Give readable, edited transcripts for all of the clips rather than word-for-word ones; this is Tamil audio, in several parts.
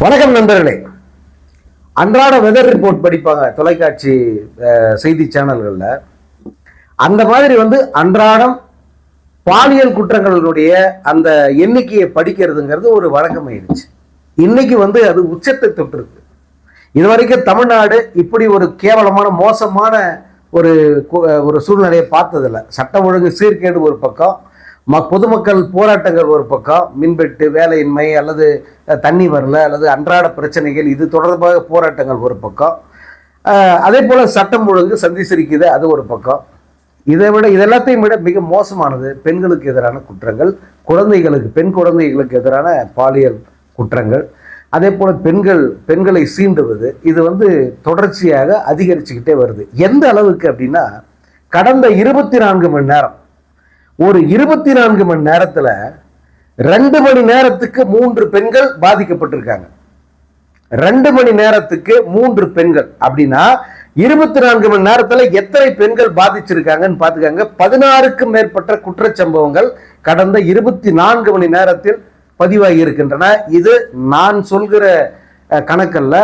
வணக்கம் நண்பர்களே. அன்றாட வெதர் ரிப்போர்ட் படிப்பாங்க தொலைக்காட்சி செய்தி சேனல்களில். அந்த மாதிரி அன்றாடம் பாலியல் குற்றங்களுடைய அந்த எண்ணிக்கையை படிக்கிறதுங்கிறது ஒரு வழக்கமாயிருச்சு. இன்னைக்கு அது உச்சத்தை தொட்டிருக்கு. இதுவரைக்கும் தமிழ்நாடு இப்படி ஒரு கேவலமான மோசமான ஒரு ஒரு சூழ்நிலையை பார்த்ததில்லை. சட்ட ஒழுங்கு சீர்கேடு ஒரு பக்கம், பொதுமக்கள் போராட்டங்கள் ஒரு பக்கம், மின்வெட்டு, வேலையின்மை அல்லது தண்ணி வரல அல்லது அன்றாட பிரச்சனைகள் இது தொடர்பாக போராட்டங்கள் ஒரு பக்கம், அதே போல் சட்டம் ஒழுங்கு சந்திச்சிருக்குது அது ஒரு பக்கம். இதெல்லாத்தையும் விட மிக மோசமானது பெண்களுக்கு எதிரான குற்றங்கள், பெண் குழந்தைகளுக்கு எதிரான பாலியல் குற்றங்கள், அதே போல் பெண்களை சீண்டுவது. இது தொடர்ச்சியாக அதிகரிச்சுக்கிட்டே வருது. எந்த அளவுக்கு அப்படின்னா, கடந்த 24 மணி நேரம், ஒரு 24 மணி நேரத்தில் 2 மணி நேரத்துக்கு 3 பெண்கள் பாதிக்கப்பட்டிருக்காங்க. 2 மணி நேரத்துக்கு 3 பெண்கள் அப்படின்னா 24 மணி நேரத்தில் எத்தனை பெண்கள் பாதிச்சிருக்காங்கன்னு பார்த்துக்காங்க. 16க்கும் மேற்பட்ட குற்றச்சம்பவங்கள் கடந்த 24 மணி நேரத்தில் பதிவாகி இருக்கின்றன. இது நான் சொல்கிற கணக்கல்ல,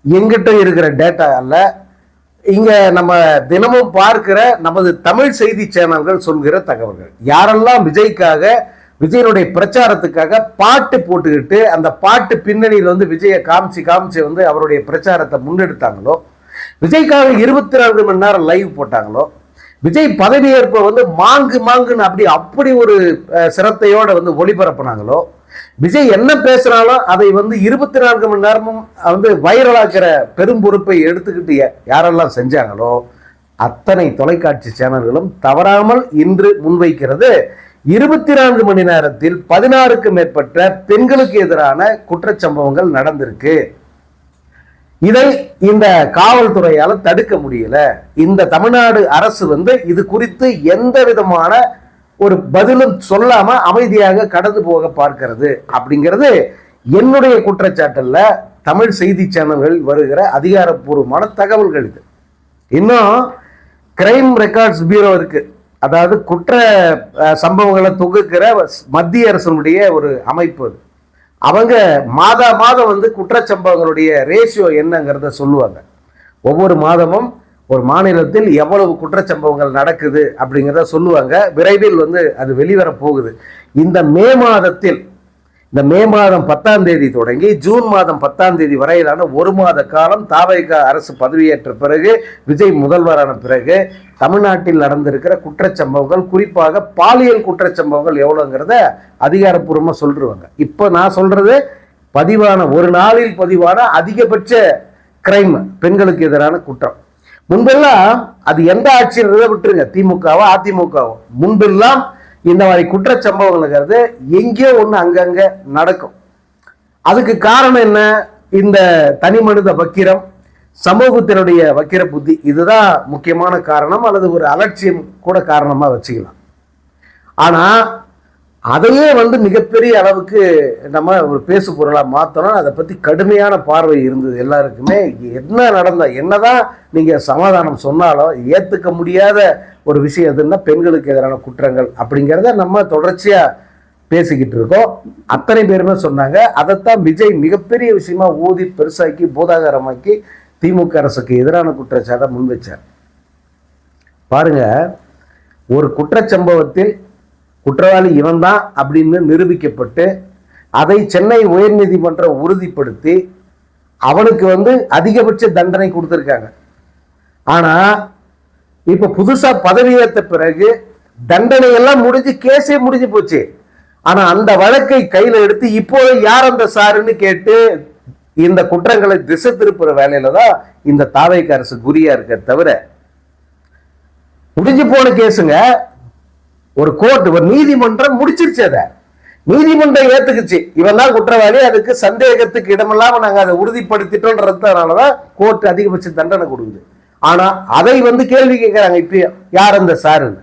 எங்கிட்ட இருக்கிற டேட்டா அல்ல, இங்க நம்ம தினமும் பார்க்கிற நமது தமிழ் செய்தி சேனல்கள் சொல்கிற தகவல்கள். யாரெல்லாம் விஜயனுடைய பிரச்சாரத்துக்காக பாட்டு போட்டுக்கிட்டு அந்த பாட்டு பின்னணியில் விஜயை காமிச்சு அவருடைய பிரச்சாரத்தை முன்னெடுத்தாங்களோ, விஜய்க்காக 24 மணி நேரம் லைவ் போட்டாங்களோ, விஜய் பதவியேற்ப மாங்குன்னு அப்படி ஒரு சிரத்தையோட ஒளிபரப்புனாங்களோ, விஜய் என்ன பேசுறாலும் அதை 24 மணி நேரமும் வைரலாக்கிற பெரும் பொறுப்பை எடுத்துக்கிட்டு யாரெல்லாம் செஞ்சாங்களோ அத்தனை தொலைக்காட்சி சேனல்களும் தவறாமல் இன்று முன்வைக்கிறது 24 மணி நேரத்தில் 16க்கும் மேற்பட்ட பெண்களுக்கு எதிரான குற்றச்சம்பவங்கள் நடந்திருக்கு. இதை இந்த காவல்துறையால தடுக்க முடியல. இந்த தமிழ்நாடு அரசு இது குறித்து எந்த விதமான ஒரு பதிலும் சொல்லாம அமைதியாக கடந்து போக பார்க்கிறது அப்படிங்கிறது என்னுடைய குற்றச்சாட்டுல தமிழ் செய்தி சேனல்கள் வருகிற அதிகாரப்பூர்வமான தகவல்கள். இது இன்னும் கிரைம் ரெக்கார்ட்ஸ் பியூரோ இருக்கு, அதாவது குற்ற சம்பவங்களை தொகுக்கிற மத்திய அரசனுடைய ஒரு அமைப்பு. அவங்க மாதம் குற்றச்சம்பவங்களுடைய ரேஷியோ என்னங்கிறத சொல்லுவாங்க. ஒவ்வொரு மாதமும் ஒரு மாநிலத்தில் எவ்வளவு குற்றச்சம்பவங்கள் நடக்குது அப்படிங்கிறத சொல்லுவாங்க. விரைவில் அது வெளிவர போகுது. இந்த மே மாதம் 10ஆம் தேதி தொடங்கி ஜூன் மாதம் 10ஆம் தேதி வரையிலான ஒரு மாத காலம் தாவேகா அரசு பதவியேற்ற பிறகு, விஜய் முதல்வரான பிறகு தமிழ்நாட்டில் நடந்திருக்கிற குற்றச்சம்பவங்கள், குறிப்பாக பாலியல் குற்றச்சம்பவங்கள் எவ்வளோங்கிறத அதிகாரப்பூர்வமாக சொல்லிடுவாங்க. இப்போ நான் சொல்றது ஒரு நாளில் பதிவான அதிகபட்ச கிரைம், பெண்களுக்கு எதிரான குற்றம். முன்பெல்லாம் அது எந்த ஆட்சியில் விட்டுருங்க, திமுகவோ அதிமுகவோ, முன்பெல்லாம் இந்த மாதிரி குற்றச்சம்பவங்கள்ங்கிறது எங்கேயோ ஒன்று அங்கங்க நடக்கும். அதுக்கு காரணம் என்ன? இந்த தனி மனித வக்கிரம், சமூகத்தினுடைய வக்கிர புத்தி, இதுதான் முக்கியமான காரணம், அல்லது ஒரு அலட்சியம் கூட காரணமா வச்சுக்கலாம். ஆனா அதையே மிகப்பெரிய அளவுக்கு நம்ம ஒரு பேசு பொருளா மாத்தணும். அதை பத்தி கடுமையான பார்வை இருந்தது எல்லாருக்குமே. என்ன நடந்தா என்னதான் நீங்க சமாதானம் சொன்னாலும் ஏத்துக்க முடியாத ஒரு விஷயம் எதுன்னா பெண்களுக்கு எதிரான குற்றங்கள் அப்படிங்கிறத நம்ம தொடர்ச்சியா பேசிக்கிட்டு இருக்கோம். அத்தனை பேருமே சொன்னாங்க. அதைத்தான் விஜய் மிகப்பெரிய விஷயமா ஊதி பெருசாக்கி பூதாகாரமாக்கி திமுக அரசுக்கு எதிரான குற்றச்சாட்டை முன்வைச்சார். பாருங்க, ஒரு குற்றச்சம்பவத்தில் குற்றவாளி இவன்தான் அப்படின்னு நிரூபிக்கப்பட்டு அதை சென்னை உயர்நீதிமன்றம் உறுதிப்படுத்தி அவனுக்கு அதிகபட்ச தண்டனை கொடுத்திருக்காங்க. ஆனா இப்ப புதுசா பதவியேற்ற பிறகு தண்டனை எல்லாம் முடிஞ்சு, கேஸே முடிஞ்சு போச்சு. ஆனா அந்த வழக்கை கையில எடுத்து இப்போ யார் அந்த சாருன்னு கேட்டு இந்த குற்றங்களை திசை திருப்புற வேலையில தான் இந்த தாவேகா அரசு குறியா இருக்க தவிர, முடிஞ்சு போன கேஸுங்க ஒரு கோர்ட், ஒரு நீதிமன்றம் முடிச்சிருச்சு. அதை நீதிமன்றம் ஏத்துக்குச்சு, இவன் தான் குற்றவாளி, அதுக்கு சந்தேகத்துக்கு இடமில்லாம நாங்க அதை உறுதிப்படுத்திட்டோம்ன்றதுனாலதான் கோர்ட் அதிகபட்ச தண்டனை கொடுக்குது. ஆனா அதை கேள்வி கேட்கிறாங்க, இப்ப யார் அந்த சாருன்னு.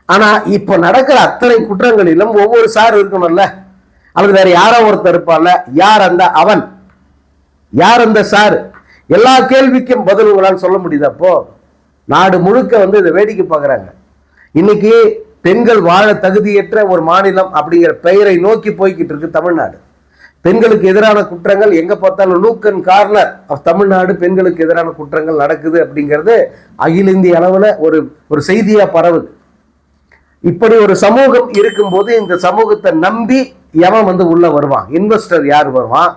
ஆனா இப்ப நடக்கிற அத்தனை குற்றங்களிலும் ஒவ்வொரு சார் இருக்கணும்ல, அல்லது வேற யாரோ ஒருத்தர் இருப்பான்ல, யார் அந்த சாரு? எல்லா கேள்விக்கும் பதில் உங்களால் சொல்ல முடியுது. அப்போ நாடு முழுக்க இதை வேடிக்கை பார்க்கறாங்க. இன்னைக்கு பெண்கள் வாழ தகுதியற்ற ஒரு மாநிலம் அப்படிங்கிற பெயரை நோக்கி போய்கிட்டு இருக்கு தமிழ்நாடு. பெண்களுக்கு எதிரான குற்றங்கள் எங்க பார்த்தாலும் nook and corner of Tamil Nadu பெண்களுக்கு எதிரான குற்றங்கள் நடக்குது அப்படிங்கிறது அகில இந்திய அளவில் ஒரு செய்தியா பரவுது. இப்படி ஒரு சமூகம் இருக்கும்போது இந்த சமூகத்தை நம்பி எவன் வந்து உள்ள வருவான்? இன்வெஸ்டர் யார் வருவான்?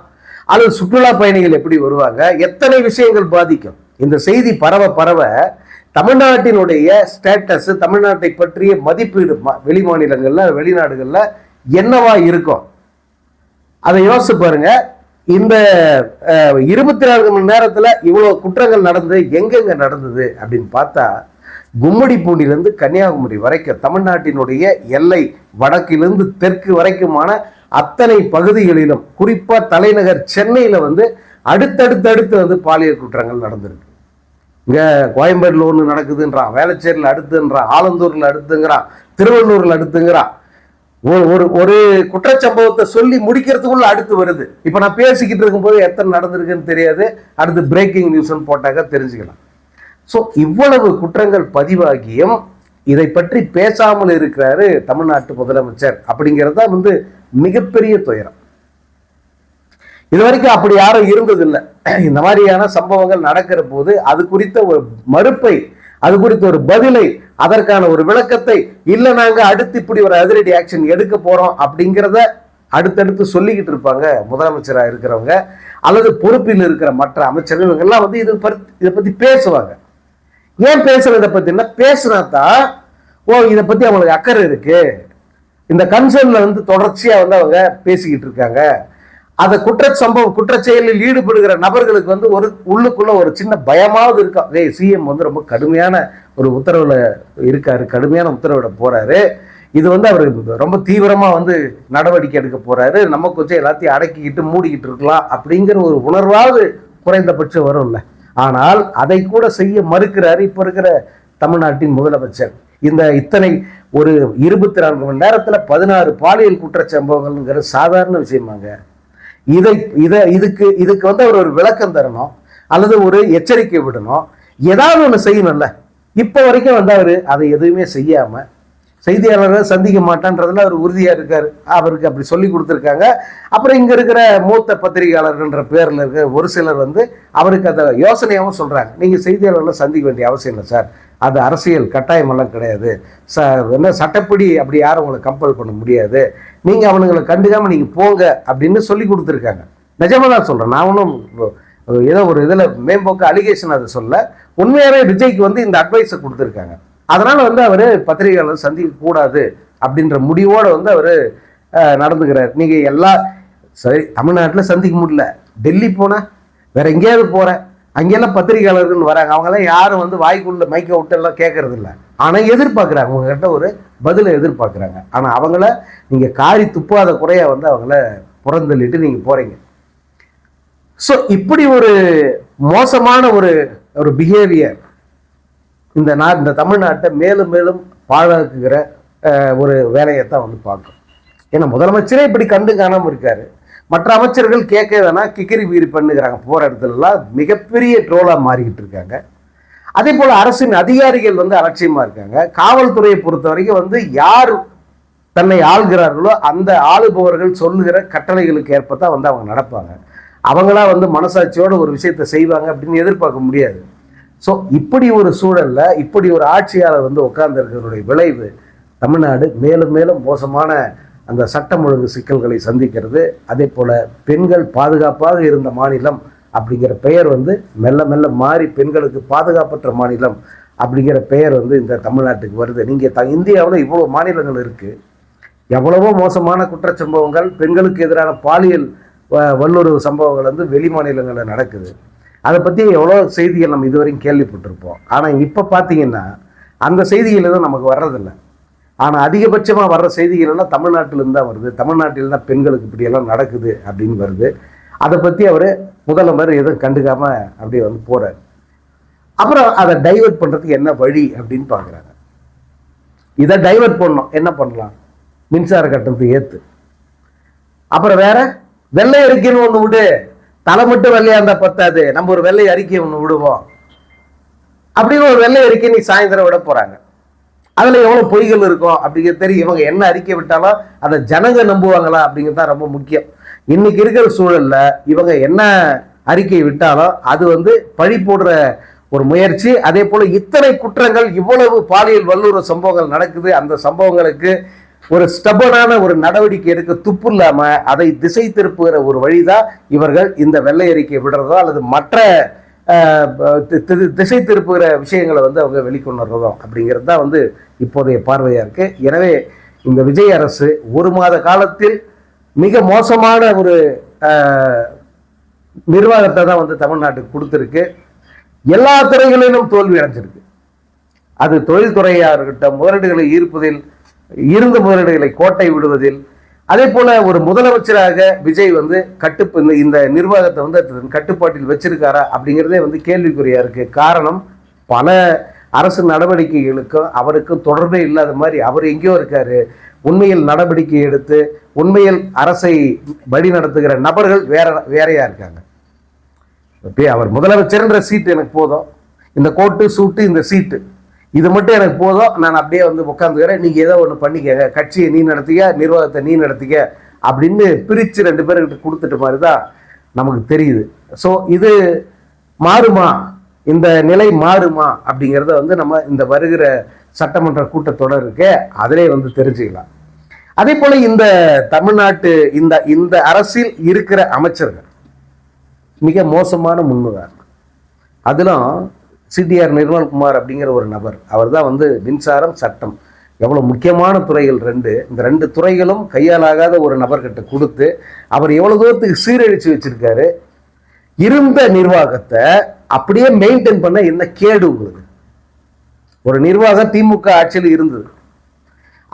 அல்லது சுற்றுலா பயணிகள் எப்படி வருவாங்க? எத்தனை விஷயங்கள் பாதிக்கும்? இந்த செய்தி பரவ பரவ தமிழ்நாட்டினுடைய ஸ்டேட்டஸ், தமிழ்நாட்டை பற்றிய மதிப்பீடு வெளி மாநிலங்கள்ல வெளிநாடுகள்ல என்னவா இருக்கும்? அதை யோசிச்சு பாருங்க. இந்த 24 மணி நேரத்துல இவ்வளவு குற்றங்கள் நடந்து எங்கெங்க நடந்தது அப்படின்னு பார்த்தா, கும்மிடிப்பூண்டிலிருந்து கன்னியாகுமரி வரைக்கும் தமிழ்நாட்டினுடைய எல்லை வடக்கிலிருந்து தெற்கு வரைக்குமான அத்தனை பகுதிகளிலும், குறிப்பா தலைநகர் சென்னையில வந்து அடுத்தடுத்து வந்து பாலியல் குற்றங்கள் நடந்திருக்கு. இங்க கோயம்பேடுல ஒண்ணு நடக்குதுன்றான், வேளச்சேரியில் அடுத்துன்றான், ஆலந்தூர்ல அடுத்துங்கிறான், திருவள்ளூர்ல அடுத்துங்கிறான். ஒரு குற்றச்சம்பவத்தை சொல்லி முடிக்கிறதுக்குள்ள அடுத்து வருது. இப்ப நான் பேசிக்கிட்டு இருக்கும்போது எத்தனை நடந்திருக்குன்னு தெரியாது, அடுத்து பிரேக்கிங் நியூஸ்ன்னு போட்டாக்க தெரிஞ்சுக்கலாம். ஸோ இவ்வளவு குற்றங்கள் பதிவாகியும் இதை பற்றி பேசாமல் இருக்கிறாரு தமிழ்நாட்டு முதலமைச்சர் அப்படிங்கிறதா வந்து மிகப்பெரிய துயரம். இது வரைக்கும் அப்படி யாரும் இருந்ததில்லை. இந்த மாதிரியான சம்பவங்கள் நடக்கிற போது அது குறித்த ஒரு மறுப்பை, அது குறித்த ஒரு பதிலை, அதற்கான ஒரு விளக்கத்தை, இல்லை நாங்க அடுத்து இப்படி ஒரு அதிரடி ஆக்ஷன் எடுக்க போறோம் அப்படிங்கிறத அடுத்தடுத்து சொல்லிக்கிட்டு இருப்பாங்க முதலமைச்சராக இருக்கிறவங்க அல்லது பொறுப்பில் இருக்கிற மற்ற அமைச்சர்கள். இவங்கெல்லாம் வந்து இதை பத்தி பேசுவாங்க. ஏன் பேசுறதை பத்தினா, பேசுனாதான் இதை பத்தி அவங்களுக்கு அக்கறை இருக்கு, இந்த கன்சர்ன்ல வந்து தொடர்ச்சியா வந்து அவங்க பேசிக்கிட்டு இருக்காங்க. அந்த குற்றச்செயலில் ஈடுபடுகிற நபர்களுக்கு வந்து உள்ளுக்குள்ள ஒரு சின்ன பயமாவது இருக்கா. சிஎம் வந்து ரொம்ப கடுமையான ஒரு உத்தரவுல இருக்காரு, கடுமையான உத்தரவிட போறாரு, இது வந்து அவர் ரொம்ப தீவிரமா வந்து நடவடிக்கை எடுக்க போறாரு, நம்ம கொஞ்சம் எல்லாத்தையும் அடக்கிக்கிட்டு மூடிக்கிட்டு இருக்கலாம் அப்படிங்கிற ஒரு உணர்வாவது குறைந்தபட்சம் வரும்ல. ஆனால் அதை கூட செய்ய மறுக்கிறாரு இப்ப இருக்கிற தமிழ்நாட்டின் முதலமைச்சர். இத்தனை ஒரு 24 மணி நேரத்துல 16 பாலியல் குற்றச்சம்பவங்கள்ங்கிற சாதாரண விஷயமாங்க. இதுக்கு வந்து அவர் ஒரு விளக்கம் தரணும் அல்லது ஒரு எச்சரிக்கை விடணும், ஏதாவது ஒண்ணு செய்யணும்ல. இப்ப வரைக்கும் வந்து அவரு அதை எதுவுமே செய்யாம செய்தியாளரை சந்திக்க மாட்டான்றதுல அவர் உறுதியா இருக்காரு. அவருக்கு அப்படி சொல்லி கொடுத்துருக்காங்க. அப்புறம் இங்க இருக்கிற மூத்த பத்திரிகையாளர்ன்ற பேர்ல இருக்க ஒரு சிலர் வந்து அவருக்கு அந்த யோசனையாகவும் சொல்றாங்க, நீங்க செய்தியாளர்களை சந்திக்க வேண்டிய அவசியம் இல்லை சார், அது அரசியல் கட்டாயம் எல்லாம் கிடையாது, என்ன சட்டப்படி அப்படி யாரும் உங்களை கம்பல் பண்ண முடியாது, நீங்க அவனுங்களை கண்டுக்காம நீங்க போங்க அப்படின்னு சொல்லி கொடுத்துருக்காங்க. நிஜமா தான் சொல்றேன், நான் ஒன்றும் ஏதோ ஒரு இதுல மேம்போக்கு அலிகேஷன் அதை சொல்ல, உண்மையாவே விஜய்க்கு வந்து இந்த அட்வைஸை கொடுத்துருக்காங்க. அதனால வந்து அவரு பத்திரிகையாளர் சந்திக்க கூடாது அப்படின்ற முடிவோட வந்து அவரு நடந்துக்கிறார். நீங்க சரி தமிழ்நாட்டில் சந்திக்க முடியல, டெல்லி போன வேற எங்கேயாவது போறேன், அங்கெல்லாம் பத்திரிகையாளர்கள் வராங்க, அவங்கெல்லாம் யாரும் வந்து வாய்க்குள்ள மைக்க விட்டு எல்லாம் கேட்கறது இல்லை. ஆனா எதிர்பார்க்குறாங்க, உங்ககிட்ட ஒரு பதிலை எதிர்பார்க்குறாங்க. ஆனா அவங்கள நீங்க காரி துப்பாத குறையா வந்து அவங்கள புறந்தள்ளிட்டு நீங்க போறீங்க. ஸோ இப்படி ஒரு மோசமான ஒரு பிஹேவியர் இந்த தமிழ்நாட்டை மேலும் மேலும் பாழாக்குகிற ஒரு வேலையைத்தான் வந்து பார்க்கும். ஏன்னா முதலமைச்சரே இப்படி கண்டு காணாமல் இருக்காரு, மற்ற அமைச்சர்கள் கேட்க வேணா கிக்கிரி பீரி பண்ணுகிறாங்க, போற இடத்துலலாம் மிகப்பெரிய ட்ரோலா மாறிக்கிட்டு இருக்காங்க. அதே போல அரசின் அதிகாரிகள் வந்து அலட்சியமா இருக்காங்க. காவல்துறையை பொறுத்த வரைக்கும் வந்து யார் தன்னை ஆள்கிறார்களோ அந்த ஆளுபவர்கள் சொல்லுகிற கட்டளைகளுக்கு ஏற்பதான் வந்து அவங்க நடப்பாங்க. அவங்களா வந்து மனசாட்சியோட ஒரு விஷயத்தை செய்வாங்க அப்படின்னு எதிர்பார்க்க முடியாது. ஸோ இப்படி ஒரு சூழல்ல இப்படி ஒரு ஆட்சியாளர் வந்து உட்கார்ந்திருக்கிறதுடைய விளைவு தமிழ்நாடு மேலும் மேலும் மோசமான அந்த சட்டம் ஒழுங்கு சிக்கல்களை சந்திக்கிறது. அதே போல பெண்கள் பாதுகாப்பாக இருந்த மாநிலம் அப்படிங்கிற பெயர் வந்து மெல்ல மெல்ல மாறி பெண்களுக்கு பாதுகாப்பற்ற மாநிலம் அப்படிங்கிற பெயர் வந்து இந்த தமிழ்நாட்டுக்கு வருது. நீங்க இந்தியாவில் இவ்வளவு மாநிலங்கள் இருக்கு, எவ்வளவோ மோசமான குற்றச்சம்பவங்கள், பெண்களுக்கு எதிரான பாலியல் வல்லுறவு சம்பவங்கள் வந்து வெளி மாநிலங்களில் நடக்குது. அதை பற்றி எவ்வளோ செய்திகள் நம்ம இதுவரையும் கேள்விப்பட்டிருப்போம். ஆனால் இப்போ பார்த்தீங்கன்னா அந்த செய்திகள் எதுவும் நமக்கு வர்றதில்லை. ஆனால் அதிகபட்சமாக வர்ற செய்திகள் எல்லாம் தமிழ்நாட்டிலிருந்து தான் வருது. தமிழ்நாட்டில் தான் பெண்களுக்கு இப்படியெல்லாம் நடக்குது அப்படின்னு வருது. அதை பற்றி அவர் முதல்வர் எதுவும் கண்டுக்காமல் அப்படியே வந்து போகிறார். அப்புறம் அதை டைவெர்ட் பண்ணுறதுக்கு என்ன வழி அப்படின்னு பார்க்குறாங்க. இதை டைவெர்ட் பண்ணணும், என்ன பண்ணலாம்? மின்சார கட்டணத்தை ஏற்று, அப்புறம் வேற வெள்ளை அறிக்கைன்னு ஒன்று விடு, தலை மட்டும் வெள்ளையா இருந்தா பத்தாது, நம்ம ஒரு வெள்ளை அறிக்கை ஒன்று விடுவோம் அப்படின்னு ஒரு வெள்ளை அறிக்கை நீ சாயந்தரம் விட போறாங்க. அதுல எவ்வளவு பொய்கள் இருக்கும் அப்படிங்கிறது தெரியும். இவங்க என்ன அறிக்கை விட்டாலும் அதை ஜனங்க நம்புவாங்களா அப்படிங்கிறது தான் ரொம்ப முக்கியம். இன்னைக்கு இருக்கிற சூழல்ல இவங்க என்ன அறிக்கை விட்டாலும் அது வந்து பழி போடுற ஒரு முயற்சி. அதே போல இத்தனை குற்றங்கள், இவ்வளவு பாலியல் வல்லுறவு சம்பவங்கள் நடக்குது. அந்த சம்பவங்களுக்கு ஒரு ஸ்டபனான ஒரு நடவடிக்கை எடுக்க துப்பு இல்லாம அதை திசை திருப்புகிற ஒரு வழிதான் இவர்கள் இந்த வெள்ளை அறிக்கை விடுறதோ அல்லது மற்ற திசை திருப்புகிற விஷயங்களை வந்து அவங்க வெளிக்கொண்டுறதோ அப்படிங்கிறது தான் வந்து இப்போதைய பார்வையா இருக்கு. எனவே இந்த விஜய் அரசு ஒரு மாத காலத்தில் மிக மோசமான ஒரு நிர்வாகத்தை தான் வந்து தமிழ்நாட்டுக்கு கொடுத்துருக்கு. எல்லா துறைகளிலும் தோல்வி அடைஞ்சிருக்கு. அது தொழில்துறையாக இருக்கட்டும், முதலீடுகளை ஈர்ப்பதில், இருந்த முதலீடுகளை கோட்டை விடுவதில், அதே போல ஒரு முதலமைச்சராக விஜய் வந்து இந்த நிர்வாகத்தை வந்து கட்டுப்பாட்டில் வச்சிருக்காரா அப்படிங்கிறதே வந்து கேள்விக்குறியா இருக்கு. காரணம், பல அரசு நடவடிக்கைகளுக்கும் அவருக்கும் தொடர்பே இல்லாத மாதிரி அவர் எங்கேயோ இருக்காரு. உண்மையில் நடவடிக்கை எடுத்து உண்மையில் அரசை வழி நடத்துகிற நபர்கள் வேறையா இருக்காங்க. அவர் முதலமைச்சர்ன்ற சீட்டு எனக்கு போதும், இந்த கோட்டு சூட்டு இந்த சீட்டு இது மட்டும் எனக்கு போதும், நான் அப்படியே வந்து உட்காந்துக்கிறேன், நீங்க ஏதோ ஒன்று பண்ணிக்கங்க, கட்சியை நீ நடத்திக்க, நிர்வாகத்தை நீ நடத்திக்க அப்படின்னு பிரித்து 2 பேர்கிட்ட கொடுத்துட்ட மாதிரி தான் நமக்கு தெரியுது. ஸோ இது மாறுமா, இந்த நிலை மாறுமா அப்படிங்கிறத வந்து நம்ம இந்த வருகிற சட்டமன்ற கூட்டத்தொடர் இருக்கே அதிலே வந்து தெரிஞ்சுக்கலாம். அதே போல இந்த தமிழ்நாட்டு இந்த அரசில் இருக்கிற அமைச்சர்கள் மிக மோசமான முன்னுதாரணம். அதிலும் சிடிஆர் நிர்மல்குமார் அப்படிங்கிற ஒரு நபர், அவர் தான் வந்து மின்சாரம், சட்டம், எவ்வளோ முக்கியமான துறைகள் 2, இந்த 2 துறைகளும் கையாலாகாத ஒரு நபர்கிட்ட கொடுத்து அவர் எவ்வளோ தூரத்துக்கு சீரழிச்சு வச்சிருக்காரு. இருந்த நிர்வாகத்தை அப்படியே மெயின்டைன் பண்ண என்ன கேடு உங்களுக்கு? ஒரு நிர்வாகம் திமுக ஆட்சியில் இருந்தது,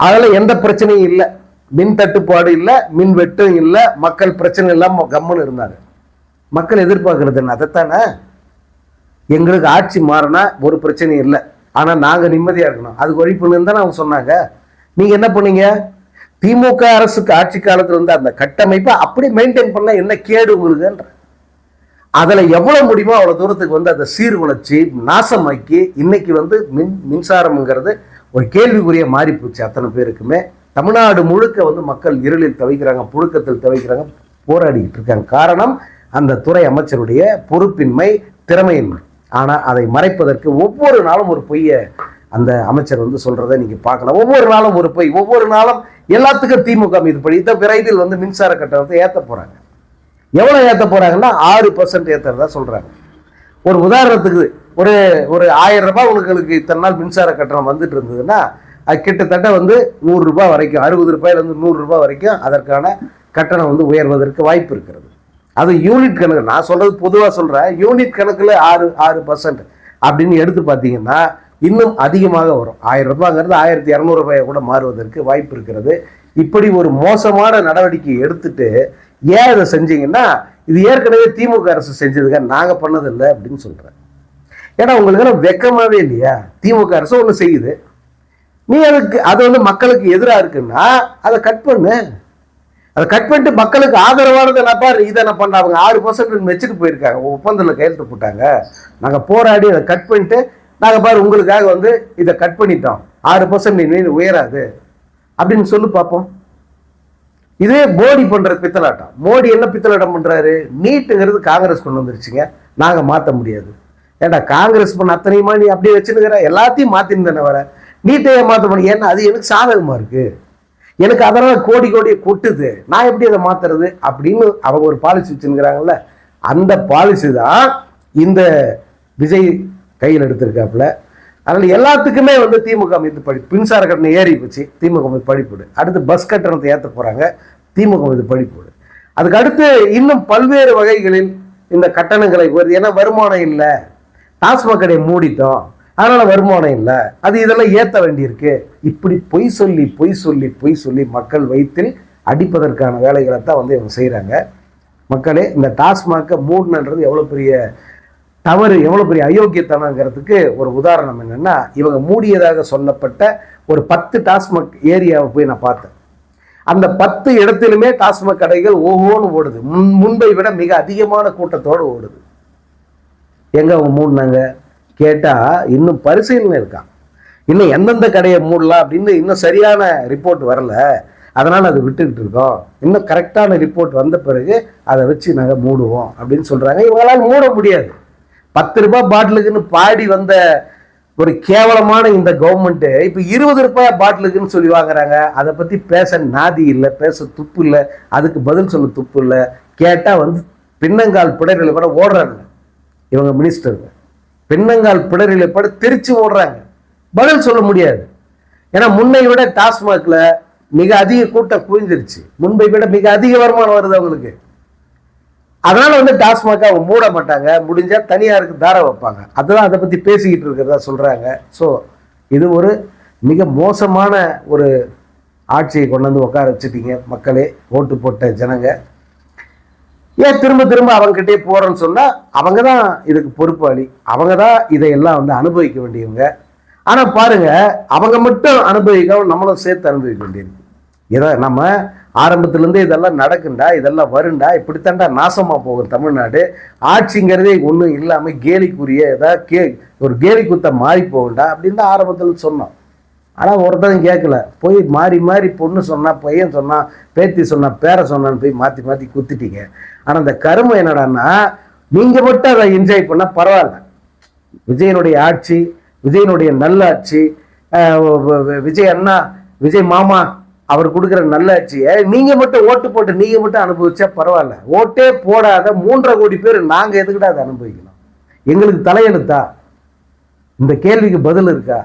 அதில் எந்த பிரச்சனையும் இல்லை, மின் தட்டுப்பாடு இல்லை, மின் வெட்டும் இல்லை, மக்கள் பிரச்சனை இல்லாமல் கம்முன்னு இருந்தாங்க. மக்கள் எதிர்பார்க்கறது என்ன? அதைத்தானே. எங்களுக்கு ஆட்சி மாறினா ஒரு பிரச்சனையும் இல்லை, ஆனால் நாங்கள் நிம்மதியாக இருக்கணும், அதுக்கு வழி பண்ணுன்னு தானே அவங்க சொன்னாங்க. நீங்கள் என்ன பண்ணீங்க? திமுக அரசுக்கு ஆட்சி காலத்தில் வந்து அந்த கட்டமைப்பை அப்படி மெயின்டைன் பண்ண என்ன கேடு உங்களுக்குன்ற, அதில் எவ்வளோ முடியுமோ அவ்வளோ தூரத்துக்கு வந்து அதை சீர்குலைச்சி நாசமாக்கி இன்னைக்கு வந்து மின்சாரம்ங்கிறது ஒரு கேள்விக்குரிய மாறி போச்சு. அத்தனை பேருக்குமே தமிழ்நாடு முழுக்க வந்து மக்கள் இருளில் தவிக்கிறாங்க, புழுக்கத்தில் தவிக்கிறாங்க, போராடிக்கிட்டு இருக்காங்க. காரணம், அந்த துறை அமைச்சருடைய பொறுப்பின்மை, திறமையின்மை. ஆனால் அதை மறைப்பதற்கு ஒவ்வொரு நாளும் ஒரு பொய்யை அந்த அமைச்சர் வந்து சொல்றதை நீங்க பார்க்கலாம். ஒவ்வொரு நாளும் ஒரு பொய், ஒவ்வொரு நாளும் எல்லாத்துக்கும் திமுக மீது படி. இந்த விரைவில் வந்து மின்சார கட்டணத்தை ஏற்ற போறாங்க. எவ்வளவு ஏற்ற போறாங்கன்னா 6% ஏற்றுறதா சொல்றாங்க. ஒரு உதாரணத்துக்கு ஒரு 1000 ரூபாய் உங்களுக்கு இத்தனை நாள் மின்சார கட்டணம் வந்துட்டு இருந்ததுன்னா அது கிட்டத்தட்ட வந்து 100 ரூபாய் வரைக்கும், 60 ரூபாயிலிருந்து 100 ரூபாய் வரைக்கும் அதற்கான கட்டணம் வந்து உயர்வதற்கு வாய்ப்பு இருக்கிறது. அது யூனிட் கணக்கு, நான் சொல்றது பொதுவாக சொல்றேன். யூனிட் கணக்கில் 6% அப்படின்னு எடுத்து பார்த்தீங்கன்னா இன்னும் அதிகமாக வரும். 1000 ரூபாய்ங்கிறது 1200 ரூபாயை கூட மாறுவதற்கு வாய்ப்பு இருக்கிறது. இப்படி ஒரு மோசமான நடவடிக்கை எடுத்துட்டு ஏன் இதை செஞ்சீங்கன்னா, இது ஏற்கனவே திமுக அரசு செஞ்சதுங்க, நாங்கள் பண்ணதில்லை அப்படின்னு சொல்றேன். ஏன்னா உங்களுக்கு வெக்கமாவே இல்லையா? திமுக அரசு ஒன்று செய்யுது, நீ அது வந்து மக்களுக்கு எதிராக இருக்குன்னா அதை கட் பண்ணு. அதை கட் பண்ணிட்டு மக்களுக்கு ஆதரவானதை நான் பாரு, இதை என்ன பண்ண அவங்க 6% வச்சுட்டு போயிருக்காங்க, ஒப்பந்தத்தில் கையெழுத்து போட்டாங்க. நாங்கள் போராடி அதை கட் பண்ணிட்டு நாங்கள் பாரு உங்களுக்காக வந்து இதை கட் பண்ணிட்டோம், 6% உயராது அப்படின்னு சொல்லி பார்ப்போம். இதே மோடி பண்ற பித்தலாட்டம். மோடி என்ன பித்தலாட்டம் பண்றாரு? நீட்டுங்கிறது காங்கிரஸ் கொண்டு வந்துருச்சுங்க, நாங்கள் மாற்ற முடியாது. ஏன்டா காங்கிரஸ் பண்ண அத்தனையுமா நீ அப்படியே வச்சுருக்கிற? எல்லாத்தையும் மாற்றின்னு தானே வர, நீட்டையே மாற்ற முடியும். ஏன்னா அது எனக்கு சாதகமாக இருக்கு, எனக்கு அதனால கோடி கோடியை கொட்டுது, நான் எப்படி அதை மாத்துறது அப்படின்னு அவங்க ஒரு பாலிசி வச்சுருக்கிறாங்கல்ல. அந்த பாலிசி தான் இந்த விஜய் கையில் எடுத்திருக்காப்புல. அதனால எல்லாத்துக்குமே வந்து திமுக மீது மின்சார கட்டணம் ஏறி போச்சு, திமுக மீது பழிப்போடு. அடுத்து பஸ் கட்டணத்தை ஏற்ற போறாங்க, திமுக மீது பழிப்போடு. அதுக்கு அடுத்து இன்னும் பல்வேறு வகைகளில் இந்த கட்டணங்களை வருது. ஏன்னா வருமானம் இல்லை, டாஸ்மாக் கடையை மூடிட்டோம், அதனால வருமானம் இல்லை, அது இதெல்லாம் ஏற்ற வேண்டியிருக்கு. இப்படி பொய் சொல்லி பொய் சொல்லி பொய் சொல்லி மக்கள் வயிற்றில் அடிப்பதற்கான வேலைகளை தான் வந்து இவங்க செய்கிறாங்க. மக்களே, இந்த டாஸ்மாக்கை மூடணுன்றது எவ்வளோ பெரிய தவறு, எவ்வளோ பெரிய அயோக்கியத்தனங்கிறதுக்கு ஒரு உதாரணம் என்னென்னா, இவங்க மூடியதாக சொல்லப்பட்ட ஒரு 10 டாஸ்மாக் ஏரியாவை போய் நான் பார்த்தேன். அந்த 10 இடத்திலுமே டாஸ்மாக் கடைகள் ஒவ்வொன்று ஓடுது, முன்பை விட மிக அதிகமான கூட்டத்தோடு ஓடுது. எங்க அவங்க மூடினாங்க கேட்டால் இன்னும் பரிசீலனை இருக்கான், இன்னும் எந்தெந்த கடையை மூடலாம் அப்படின்னு இன்னும் சரியான ரிப்போர்ட் வரல. அதனால் அதை விட்டுக்கிட்டு இருக்கோம். இன்னும் கரெக்டான ரிப்போர்ட் வந்த பிறகு அதை வச்சு நாங்கள் மூடுவோம் அப்படின்னு சொல்கிறாங்க. இவங்களால் மூட முடியாது. 10 ரூபாய் பாட்டிலுக்குன்னு பாடி வந்த ஒரு கேவலமான இந்த கவர்மெண்ட்டு இப்போ 20 ரூபாய் பாட்டிலுக்குன்னு சொல்லி வாங்குறாங்க. அதை பற்றி பேச நாதி இல்லை, பேச துப்பு இல்லை, அதுக்கு பதில் சொல்ல துப்பு இல்லை. கேட்டால் வந்து பின்னங்கால் பிடரில் கூட ஓடுறாங்க இவங்க மினிஸ்டருங்க. பின்னங்கால் பிடரில் பட திருச்சி ஓடுறாங்க, பதில் சொல்ல முடியாது. ஏன்னா முன்னை விட டாஸ்மாகில் மிக அதிக கூட்டம் குவிஞ்சிருச்சு, முன்பை விட மிக அதிக வருமானம் வருது அவங்களுக்கு. அதனால வந்து டாஸ்மாக அவங்க மூட மாட்டாங்க, முடிஞ்சா தனியாருக்கு தார வைப்பாங்க. அதுதான் அதை பற்றி பேசிக்கிட்டு இருக்கிறதா சொல்கிறாங்க. ஸோ இது ஒரு மிக மோசமான ஒரு ஆட்சியை கொண்டு வந்து உட்கார வச்சுட்டீங்க மக்களே, ஓட்டு போட்ட ஜனங்க. ஏன் திரும்ப திரும்ப அவங்ககிட்டே போகிறோன்னு சொன்னால் அவங்க தான் இதுக்கு பொறுப்பாளி, அவங்க தான் இதையெல்லாம் வந்து அனுபவிக்க வேண்டியவங்க. ஆனால் பாருங்க, அவங்க மட்டும் அனுபவிக்காம நம்மளும் சேர்த்து அனுபவிக்க வேண்டியிருக்கு. இதை நம்ம ஆரம்பத்திலேருந்து இதெல்லாம் நடக்குண்டா, இதெல்லாம் வருண்டா, இப்படித்தாண்டா நாசமாக போகும் தமிழ்நாடு, ஆட்சிங்கிறதே ஒன்றும் இல்லாமல் கேலிக்குரிய ஏதாவது ஒரு கேலி குத்த மாறி போகுண்டா அப்படின்னு தான் ஆரம்பத்தில் சொன்னோம். ஆனால் ஒருத்தரும் கேட்கல, போய் மாறி மாறி பொண்ணு சொன்னால், பையன் சொன்னால், பேத்தி சொன்னால், பேரை சொன்னான்னு போய் மாற்றி மாற்றி குத்திட்டீங்க. ஆனால் அந்த கருமை என்னடான்னா, நீங்கள் மட்டும் அதை என்ஜாய் பண்ணால் பரவாயில்ல. விஜயனுடைய ஆட்சி, விஜயனுடைய நல்ல ஆட்சி, விஜய் அண்ணா, விஜய் மாமா அவர் கொடுக்குற நல்ல ஆட்சியை நீங்கள் மட்டும் ஓட்டு போட்டு நீங்கள் மட்டும் அனுபவிச்சா பரவாயில்ல. ஓட்டே போடாத 3.5 கோடி பேர் நாங்கள் எதுக்கிட்ட அதை அனுபவிக்கணும்? எங்களுக்கு தலையெழுத்தா? இந்த கேள்விக்கு பதில் இருக்கா?